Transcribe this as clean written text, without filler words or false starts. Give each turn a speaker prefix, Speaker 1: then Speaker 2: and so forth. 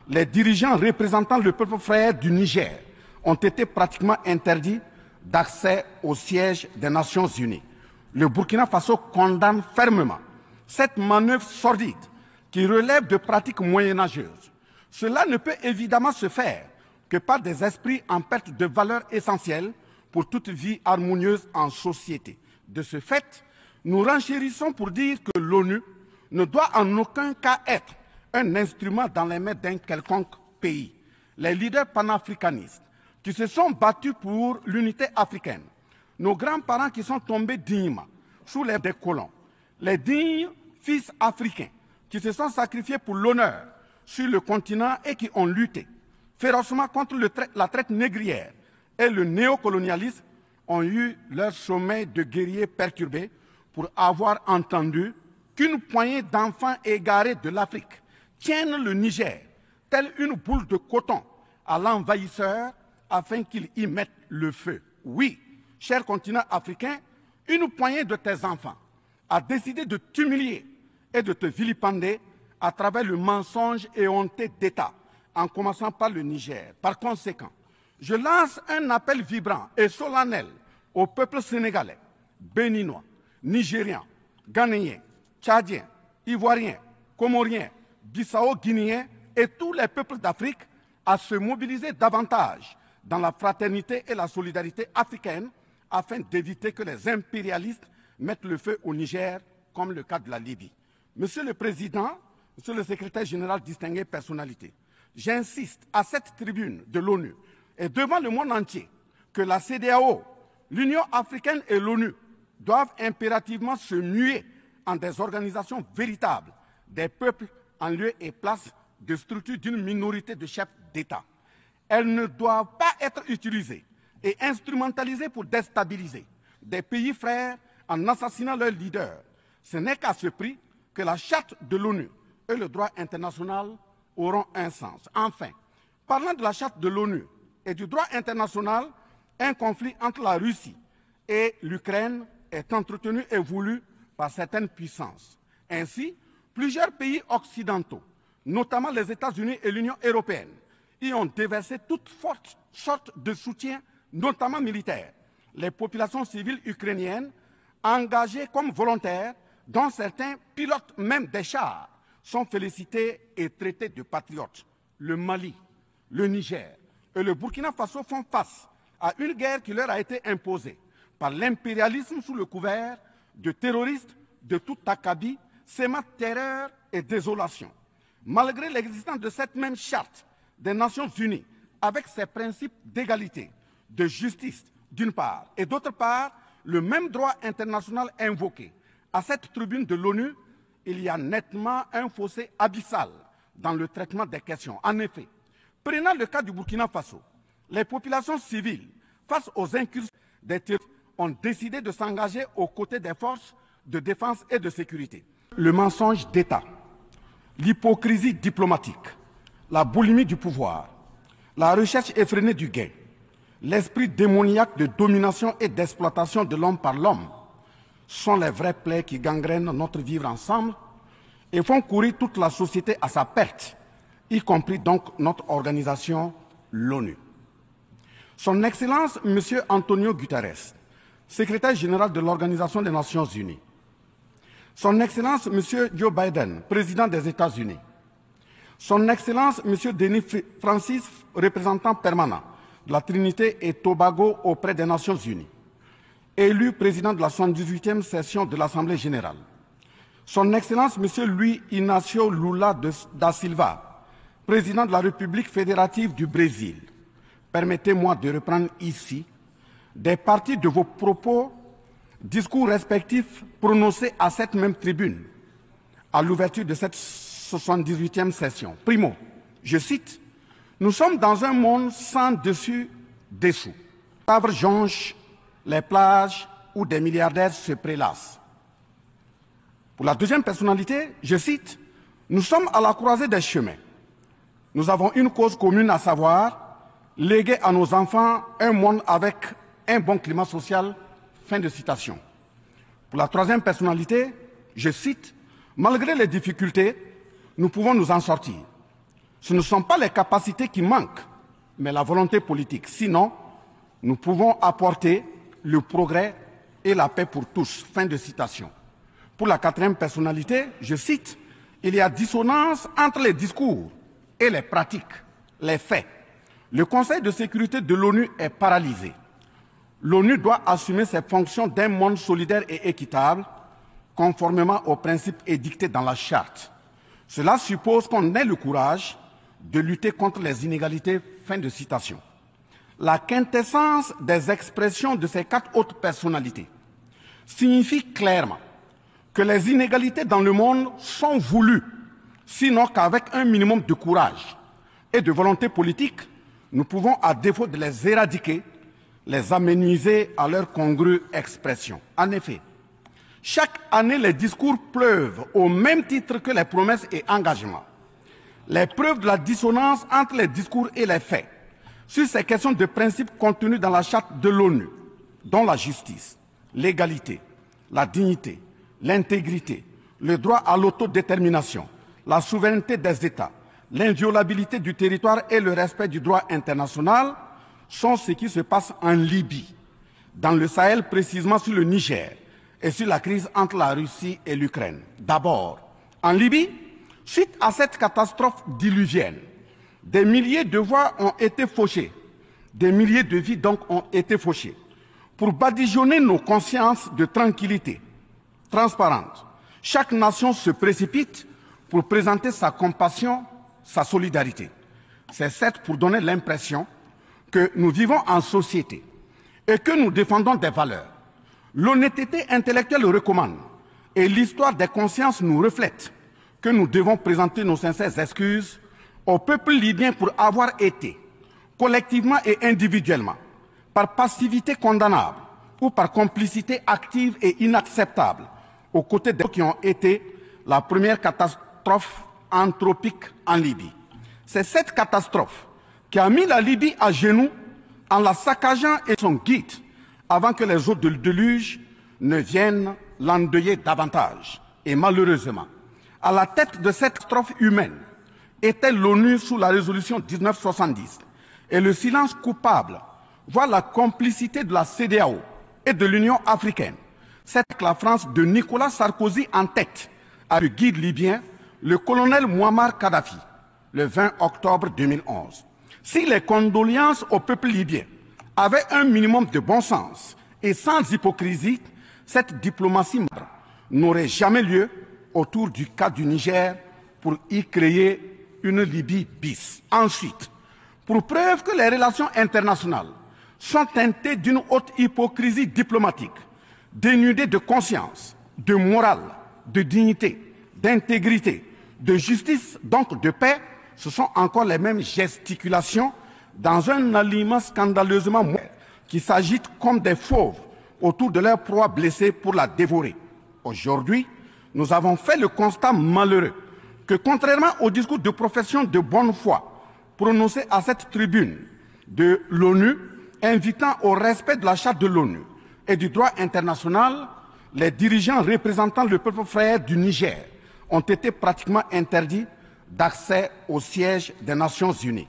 Speaker 1: les dirigeants représentant le peuple frère du Niger ont été pratiquement interdits d'accès au siège des Nations Unies. Le Burkina Faso condamne fermement cette manœuvre sordide qui relève de pratiques moyenâgeuses. Cela ne peut évidemment se faire que par des esprits en perte de valeurs essentielles pour toute vie harmonieuse en société. De ce fait, nous renchérissons pour dire que l'ONU ne doit en aucun cas être un instrument dans les mains d'un quelconque pays. Les leaders panafricanistes qui se sont battus pour l'unité africaine, nos grands-parents qui sont tombés dignement sous les des colons, les dignes fils africains qui se sont sacrifiés pour l'honneur sur le continent et qui ont lutté férocement contre la traite négrière et le néocolonialisme ont eu leur sommeil de guerriers perturbés pour avoir entendu qu'une poignée d'enfants égarés de l'Afrique tiennent le Niger, telle une boule de coton, à l'envahisseur afin qu'il y mette le feu. Oui, cher continent africain, une poignée de tes enfants a décidé de t'humilier et de te vilipender à travers le mensonge éhonté d'État, en commençant par le Niger. Par conséquent, je lance un appel vibrant et solennel au peuple sénégalais, béninois, nigérien, ghanéen, tchadien, ivoirien, comorien, bissau-guinéen et tous les peuples d'Afrique à se mobiliser davantage dans la fraternité et la solidarité africaine afin d'éviter que les impérialistes mettent le feu au Niger, comme le cas de la Libye. Monsieur le Président, Monsieur le Secrétaire général, distingué personnalité, j'insiste à cette tribune de l'ONU et devant le monde entier que la CEDEAO, l'Union africaine et l'ONU doivent impérativement se muer en des organisations véritables des peuples en lieu et place de structures d'une minorité de chefs d'État. Elles ne doivent pas être utilisées et instrumentalisées pour déstabiliser des pays frères en assassinant leurs leaders. Ce n'est qu'à ce prix que la charte de l'ONU et le droit international auront un sens. Enfin, parlant de la charte de l'ONU et du droit international, un conflit entre la Russie et l'Ukraine est entretenu et voulu par certaines puissances. Ainsi, plusieurs pays occidentaux, notamment les États-Unis et l'Union européenne, y ont déversé toute sorte de soutien, notamment militaire. Les populations civiles ukrainiennes, engagées comme volontaires, dont certains pilotent même des chars, sont félicités et traités de patriotes. Le Mali, le Niger et le Burkina Faso font face à une guerre qui leur a été imposée par l'impérialisme sous le couvert de terroristes de tout acabit, sémant terreur et désolation. Malgré l'existence de cette même charte des Nations Unies, avec ses principes d'égalité, de justice d'une part, et d'autre part, le même droit international invoqué à cette tribune de l'ONU, il y a nettement un fossé abyssal dans le traitement des questions. En effet, prenant le cas du Burkina Faso, les populations civiles, face aux incursions des terroristes, ont décidé de s'engager aux côtés des forces de défense et de sécurité. Le mensonge d'État, l'hypocrisie diplomatique, la boulimie du pouvoir, la recherche effrénée du gain, l'esprit démoniaque de domination et d'exploitation de l'homme par l'homme sont les vrais plaies qui gangrènent notre vivre ensemble et font courir toute la société à sa perte, y compris donc notre organisation, l'ONU. Son Excellence, M. Antonio Guterres, secrétaire général de l'Organisation des Nations Unies, Son Excellence, M. Joe Biden, président des États-Unis, Son Excellence, M. Denis Francis, représentant permanent de la Trinité et Tobago auprès des Nations Unies, élu président de la 78e session de l'Assemblée générale, Son Excellence, M. Luis Inácio Lula da Silva, président de la République fédérative du Brésil, permettez-moi de reprendre ici des parties de vos propos, discours respectifs prononcés à cette même tribune à l'ouverture de cette 78e session. Primo, je cite, « Nous sommes dans un monde sans dessus-dessous. Pauvres jonchent les plages où des milliardaires se prélassent. » Pour la deuxième personnalité, je cite, « Nous sommes à la croisée des chemins. Nous avons une cause commune, à savoir léguer à nos enfants un monde avec un bon climat social. » Fin de citation. Pour la troisième personnalité, je cite, « Malgré les difficultés, nous pouvons nous en sortir. Ce ne sont pas les capacités qui manquent, mais la volonté politique. Sinon, nous pouvons apporter le progrès et la paix pour tous. Fin de citation. Pour la quatrième personnalité, je cite, « Il y a dissonance entre les discours et les pratiques, les faits. Le Conseil de sécurité de l'ONU est paralysé. L'ONU doit assumer ses fonctions d'un monde solidaire et équitable, conformément aux principes édictés dans la Charte. Cela suppose qu'on ait le courage de lutter contre les inégalités. » Fin de citation. La quintessence des expressions de ces quatre autres personnalités signifie clairement que les inégalités dans le monde sont voulues, sinon qu'avec un minimum de courage et de volonté politique, nous pouvons, à défaut de les éradiquer, les amenuiser à leur congrue expression. En effet, chaque année, les discours pleuvent au même titre que les promesses et engagements. Les preuves de la dissonance entre les discours et les faits sur ces questions de principes contenus dans la Charte de l'ONU, dont la justice, l'égalité, la dignité, l'intégrité, le droit à l'autodétermination, la souveraineté des États, l'inviolabilité du territoire et le respect du droit international sont ce qui se passe en Libye, dans le Sahel précisément sur le Niger et sur la crise entre la Russie et l'Ukraine. D'abord, en Libye, suite à cette catastrophe diluvienne, des milliers de voix ont été fauchées, des milliers de vies donc ont été fauchées. Pour badigeonner nos consciences de tranquillité transparente, chaque nation se précipite pour présenter sa compassion, sa solidarité. C'est certes pour donner l'impression que nous vivons en société et que nous défendons des valeurs. L'honnêteté intellectuelle recommande et l'histoire des consciences nous reflète que nous devons présenter nos sincères excuses au peuple libyen pour avoir été, collectivement et individuellement, par passivité condamnable ou par complicité active et inacceptable, aux côtés des qui ont été la première catastrophe anthropique en Libye. C'est cette catastrophe qui a mis la Libye à genoux en la saccageant et son guide avant que les eaux de déluge ne viennent l'endeuiller davantage. Et malheureusement, à la tête de cette catastrophe humaine était l'ONU sous la résolution 1970 et le silence coupable voit la complicité de la CEDEAO et de l'Union africaine. C'est la France de Nicolas Sarkozy en tête a le guide libyen, le colonel Mouammar Kadhafi, le 20 octobre 2011. Si les condoléances au peuple libyen avaient un minimum de bon sens et sans hypocrisie, cette diplomatie n'aurait jamais lieu autour du cas du Niger pour y créer une Libye bis. Ensuite, pour preuve que les relations internationales sont teintées d'une haute hypocrisie diplomatique, dénudées de conscience, de morale, de dignité, d'intégrité, de justice, donc de paix, ce sont encore les mêmes gesticulations dans un aliment scandaleusement mou qui s'agitent comme des fauves autour de leur proie blessée pour la dévorer. Aujourd'hui, nous avons fait le constat malheureux que, contrairement au discours de profession de bonne foi prononcé à cette tribune de l'ONU, invitant au respect de la Charte de l'ONU et du droit international, les dirigeants représentant le peuple frère du Niger ont été pratiquement interdits d'accès au siège des Nations Unies.